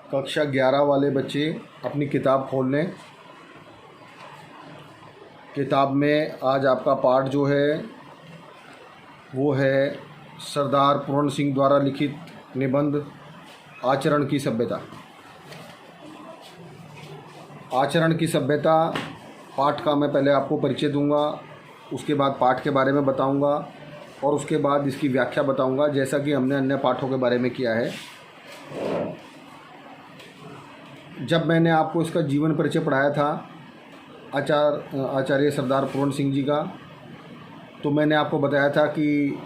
कक्षा 11 वाले बच्चे अपनी किताब खोल लें। किताब में आज आपका पाठ जो है वो है सरदार पूर्ण सिंह द्वारा लिखित निबंध आचरण की सभ्यता। आचरण की सभ्यता पाठ का मैं पहले आपको परिचय दूंगा, उसके बाद पाठ के बारे में बताऊंगा और उसके बाद इसकी व्याख्या बताऊंगा, जैसा कि हमने अन्य पाठों के बारे में किया है। जब मैंने आपको इसका जीवन परिचय पढ़ाया था आचार्य सरदार पूर्ण सिंह जी का, तो मैंने आपको बताया था कि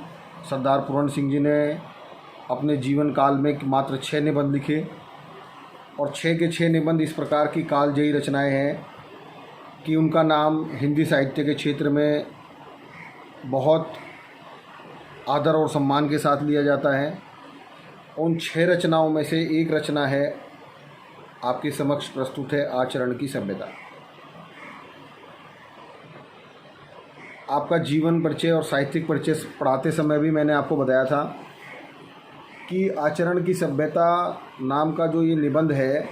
सरदार पूर्ण सिंह जी ने अपने जीवन काल में मात्र 6 निबंध लिखे और 6 के 6 निबंध इस प्रकार की कालजयी रचनाएं हैं कि उनका नाम हिंदी साहित्य के क्षेत्र में बहुत आदर और सम्मान के साथ लिया जाता है। उन 6 रचनाओं में से एक रचना है, आपके समक्ष प्रस्तुत है आचरण की सभ्यता। आपका जीवन परिचय और साहित्यिक परिचय पढ़ाते समय भी मैंने आपको बताया था कि आचरण की सभ्यता नाम का जो ये निबंध है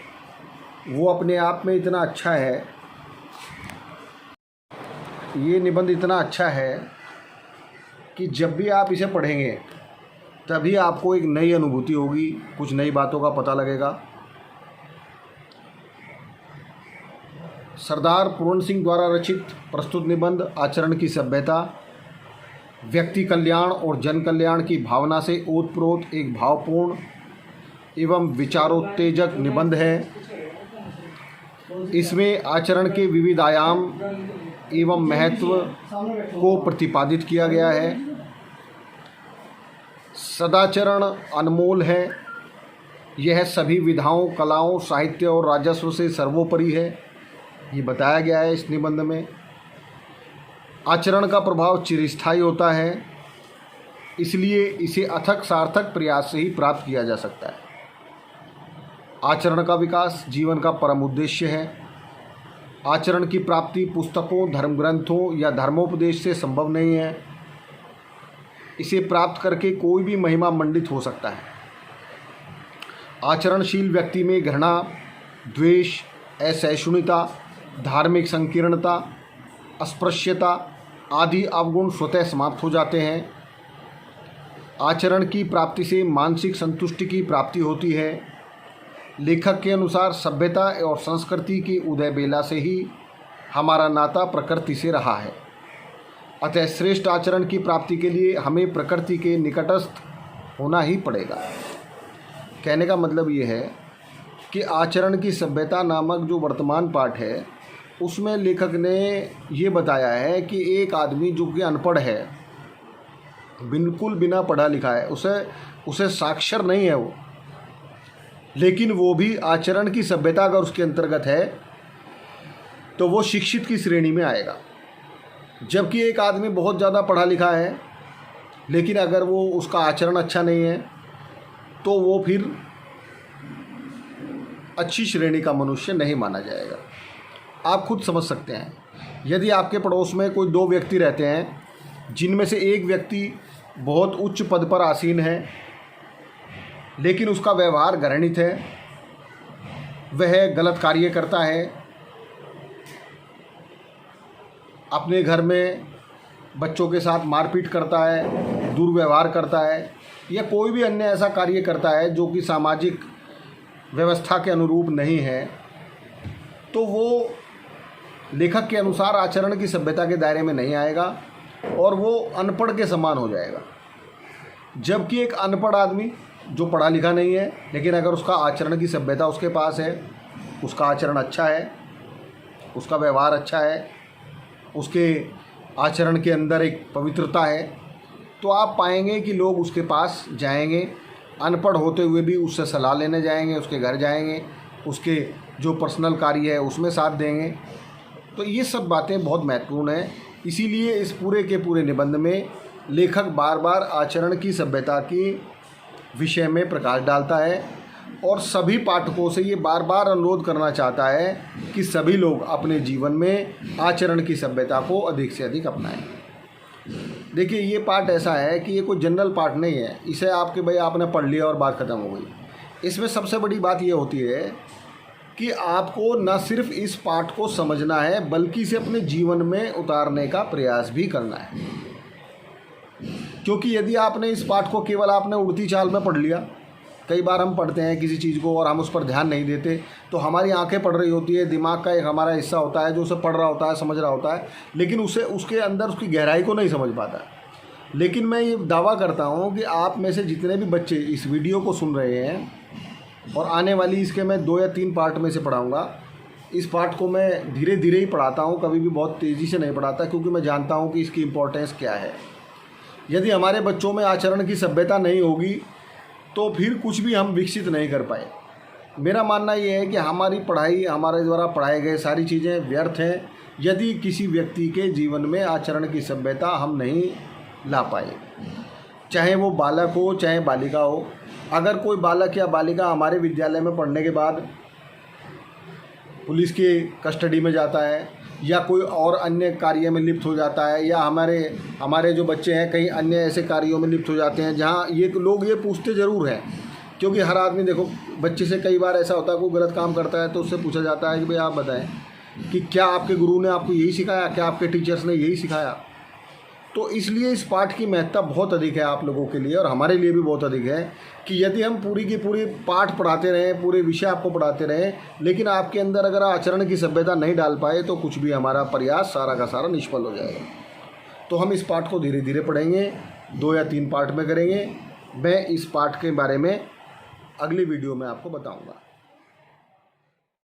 वो अपने आप में इतना अच्छा है, ये निबंध इतना अच्छा है कि जब भी आप इसे पढ़ेंगे तभी आपको एक नई अनुभूति होगी, कुछ नई बातों का पता लगेगा। सरदार पूर्ण सिंह द्वारा रचित प्रस्तुत निबंध आचरण की सभ्यता व्यक्ति कल्याण और जन कल्याण की भावना से ओतप्रोत एक भावपूर्ण एवं विचारोत्तेजक निबंध है। इसमें आचरण के विविध आयाम एवं महत्व को प्रतिपादित किया गया है। सदाचरण अनमोल है, यह सभी विधाओं, कलाओं, साहित्य और राजस्व से सर्वोपरि है, ये बताया गया है इस निबंध में। आचरण का प्रभाव चिरस्थायी होता है, इसलिए इसे अथक सार्थक प्रयास से ही प्राप्त किया जा सकता है। आचरण का विकास जीवन का परम उद्देश्य है। आचरण की प्राप्ति पुस्तकों, धर्म ग्रंथों या धर्मोपदेश से संभव नहीं है। इसे प्राप्त करके कोई भी महिमा मंडित हो सकता है। आचरणशील व्यक्ति में घृणा, द्वेष, असहिष्णुता, धार्मिक संकीर्णता, अस्पृश्यता आदि अवगुण स्वतः समाप्त हो जाते हैं। आचरण की प्राप्ति से मानसिक संतुष्टि की प्राप्ति होती है। लेखक के अनुसार सभ्यता और संस्कृति के उदय बेला से ही हमारा नाता प्रकृति से रहा है। अतः श्रेष्ठ आचरण की प्राप्ति के लिए हमें प्रकृति के निकटस्थ होना ही पड़ेगा। कहने का मतलब ये है कि आचरण की सभ्यता नामक जो वर्तमान पाठ है उसमें लेखक ने ये बताया है कि एक आदमी जो कि अनपढ़ है, बिल्कुल बिना पढ़ा लिखा है, उसे साक्षर नहीं है वो, लेकिन वो भी आचरण की सभ्यता अगर उसके अंतर्गत है तो वो शिक्षित की श्रेणी में आएगा। जबकि एक आदमी बहुत ज़्यादा पढ़ा लिखा है लेकिन अगर वो उसका आचरण अच्छा नहीं है तो वो फिर अच्छी श्रेणी का मनुष्य नहीं माना जाएगा। आप खुद समझ सकते हैं, यदि आपके पड़ोस में कोई 2 व्यक्ति रहते हैं जिनमें से एक व्यक्ति बहुत उच्च पद पर आसीन है लेकिन उसका व्यवहार घृणित है, वह गलत कार्य करता है, अपने घर में बच्चों के साथ मारपीट करता है, दुर्व्यवहार करता है या कोई भी अन्य ऐसा कार्य करता है जो कि सामाजिक व्यवस्था के अनुरूप नहीं है, तो वो लेखक के अनुसार आचरण की सभ्यता के दायरे में नहीं आएगा और वो अनपढ़ के समान हो जाएगा। जबकि एक अनपढ़ आदमी जो पढ़ा लिखा नहीं है लेकिन अगर उसका आचरण की सभ्यता उसके पास है, उसका आचरण अच्छा है, उसका व्यवहार अच्छा है, उसके आचरण के अंदर एक पवित्रता है, तो आप पाएंगे कि लोग उसके पास जाएंगे, अनपढ़ होते हुए भी उससे सलाह लेने जाएंगे, उसके घर जाएंगे, उसके जो पर्सनल कार्य है उसमें साथ देंगे। तो ये सब बातें बहुत महत्वपूर्ण हैं। इसीलिए इस पूरे के पूरे निबंध में लेखक बार बार आचरण की सभ्यता की विषय में प्रकाश डालता है और सभी पाठकों से ये बार बार अनुरोध करना चाहता है कि सभी लोग अपने जीवन में आचरण की सभ्यता को अधिक से अधिक अपनाएं। देखिए, ये पाठ ऐसा है कि ये कोई जनरल पाठ नहीं है, इसे आपके भाई आपने पढ़ लिया और बात ख़त्म हो गई। इसमें सबसे बड़ी बात ये होती है कि आपको न सिर्फ इस पाठ को समझना है बल्कि इसे अपने जीवन में उतारने का प्रयास भी करना है। क्योंकि यदि आपने इस पाठ को केवल आपने उड़ती चाल में पढ़ लिया, कई बार हम पढ़ते हैं किसी चीज़ को और हम उस पर ध्यान नहीं देते, तो हमारी आंखें पढ़ रही होती है, दिमाग का एक हमारा हिस्सा होता है जो उसे पढ़ रहा होता है, समझ रहा होता है, लेकिन उसे उसके अंदर उसकी गहराई को नहीं समझ पाता। लेकिन मैं ये दावा करता हूँ कि आप में से जितने भी बच्चे इस वीडियो को सुन रहे हैं, और आने वाली इसके मैं 2 या 3 पार्ट में से पढ़ाऊँगा, इस पाठ को मैं धीरे धीरे ही पढ़ाता हूँ, कभी भी बहुत तेज़ी से नहीं पढ़ाता, क्योंकि मैं जानता हूँ कि इसकी इम्पोर्टेंस क्या है। यदि हमारे बच्चों में आचरण की सभ्यता नहीं होगी तो फिर कुछ भी हम विकसित नहीं कर पाए। मेरा मानना ये है कि हमारी पढ़ाई, हमारे द्वारा पढ़ाए गए सारी चीज़ें व्यर्थ हैं यदि किसी व्यक्ति के जीवन में आचरण की सभ्यता हम नहीं ला पाए, चाहे वो बालक हो चाहे बालिका हो। अगर कोई बालक या बालिका हमारे विद्यालय में पढ़ने के बाद पुलिस की कस्टडी में जाता है या कोई और अन्य कार्य में लिप्त हो जाता है, या हमारे जो बच्चे हैं कई अन्य ऐसे कार्यों में लिप्त हो जाते हैं जहां ये लोग ये पूछते ज़रूर हैं, क्योंकि हर आदमी देखो बच्चे से कई बार ऐसा होता है कोई गलत काम करता है तो उससे पूछा जाता है कि भाई आप बताएं कि क्या आपके गुरु ने आपको यही सिखाया, क्या आपके टीचर्स ने यही सिखाया। तो इसलिए इस पाठ की महत्ता बहुत अधिक है आप लोगों के लिए और हमारे लिए भी बहुत अधिक है कि यदि हम पूरी की पूरी पाठ पढ़ाते रहें, पूरे विषय आपको पढ़ाते रहें, लेकिन आपके अंदर अगर आचरण की सभ्यता नहीं डाल पाए तो कुछ भी हमारा प्रयास सारा का सारा निष्फल हो जाएगा। तो हम इस पाठ को धीरे धीरे पढ़ेंगे, 2 या 3 पार्ट में करेंगे। मैं इस पाठ के बारे में अगली वीडियो में आपको बताऊँगा।